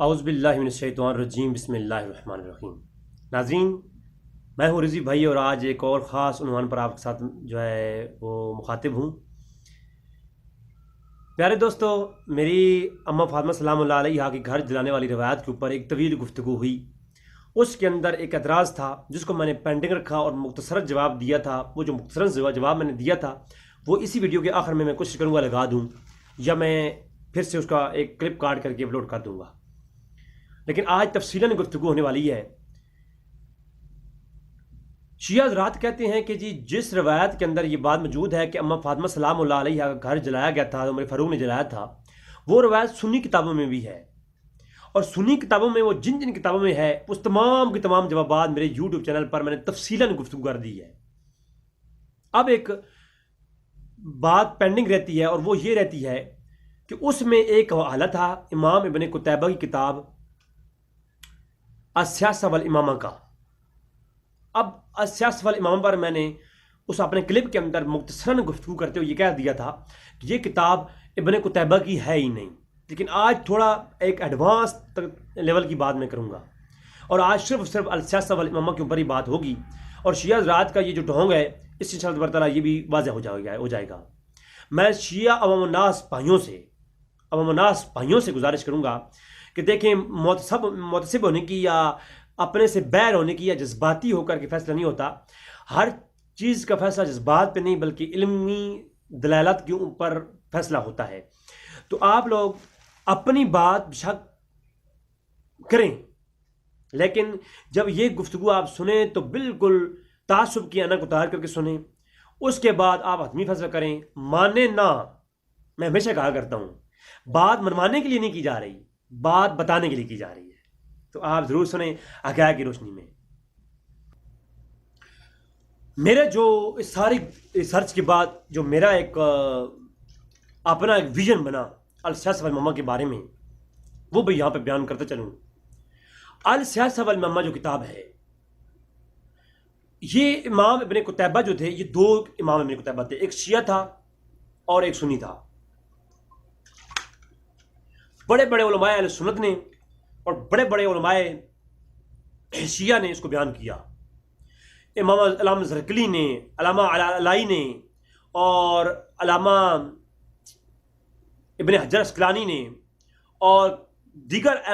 औज़ुबिल्लाहिमिनश्शैतानिर्रजीम बिस्मिल्लाहिर्रहमानिर्रहीम। नाज़रीन, मैं हूँ रिज़वी भाई और आज एक और ख़ास उन्वान पर आपके साथ जो है वो मुखातिब हूँ। प्यारे दोस्तों, मेरी अम्मा फ़ातिमा सलामुल्लाह अलैहा की घर जलाने वाली रवायत के ऊपर एक तवील गुफ्तगू हुई। उसके अंदर एक एतराज़ था जिसको मैंने पेंडिंग रखा और मुख्तसर जवाब दिया था। वो जो मुख्तसर जवाब मैंने दिया था वो इसी वीडियो के आखिर में मैं कोशिश करूँगा लगा दूँ, या मैं फिर से उसका एक क्लिप काट करके अपलोड कर दूँगा। लेकिन आज तफसीलन गुफ्तगू होने वाली है। शिया हज़रात कहते हैं कि जी जिस रवायत के अंदर ये बात मौजूद है कि अम्मा फ़ातिमा सलामुल्लाह अलैहा का घर जलाया गया था, उमर फ़ारूक ने जलाया था, वो रवायत सुन्नी किताबों में भी है। और सुन्नी किताबों में वो जिन जिन किताबों में है उस तमाम के तमाम जवाबात मेरे यूट्यूब चैनल पर मैंने तफसीलन गुफ्तगू कर दी है। अब एक बात पेंडिंग रहती है और वो ये रहती है कि उसमें एक हवाला था इमाम इब्न कुतैबा की किताब अस्सियासा वल इमामा का। अब अस्सियासा वल इमामा पर मैंने उस अपने क्लिप के अंदर मुख्तसरन गुफ्तगू करते हुए ये कह दिया था कि ये किताब इब्न कुतैबा की है ही नहीं। लेकिन आज थोड़ा एक एडवांस लेवल की बात मैं करूँगा और आज सिर्फ अस्सियासा वल इमामा के ऊपर ही बात होगी। और शिया हज़रात का ये जो ढोंग है इस इंशाअल्लाह ताला ये भी वाज़ेह हो जाएगा। मैं शिया अवामुन्नास भाइयों से गुजारिश करूँगा कि देखें, मुतसिब होने की या अपने से बैर होने की या जज्बाती होकर के फैसला नहीं होता। हर चीज़ का फैसला जज्बात पे नहीं बल्कि इल्मी दलालत के ऊपर फैसला होता है। तो आप लोग अपनी बात बेशक करें, लेकिन जब ये गुफ्तगू आप सुने तो बिल्कुल तासुब की अनक उतार करके सुने। उसके बाद आप हतमी फैसला करें, माने ना। मैं हमेशा कहा करता हूँ, बात मनवाने के लिए नहीं की जा रही, बात बताने के लिए की जा रही है। तो आप जरूर सुने हक़ाइक़ की रोशनी में। मेरे जो इस सारी रिसर्च के बाद जो मेरा एक अपना एक विजन बना अस्सियासा वल इमामा के बारे में, वो भी यहाँ पे बयान करते चलूँ। अस्सियासा वल इमामा जो किताब है, ये इमाम इब्न कुतैबा जो थे, ये दो इमाम इब्न कुतैबा थे, एक शिया था और एक सुन्नी था। बड़े बड़े उलमाए अहले सुन्नत ने और बड़े बड़े उलमाए शिया ने इसको बयान किया। इमाम अल्लामा ज़रकली ने, अल्लामा अलाई ने और अल्लामा इब्न हजर अस्क़लानी ने और दीगर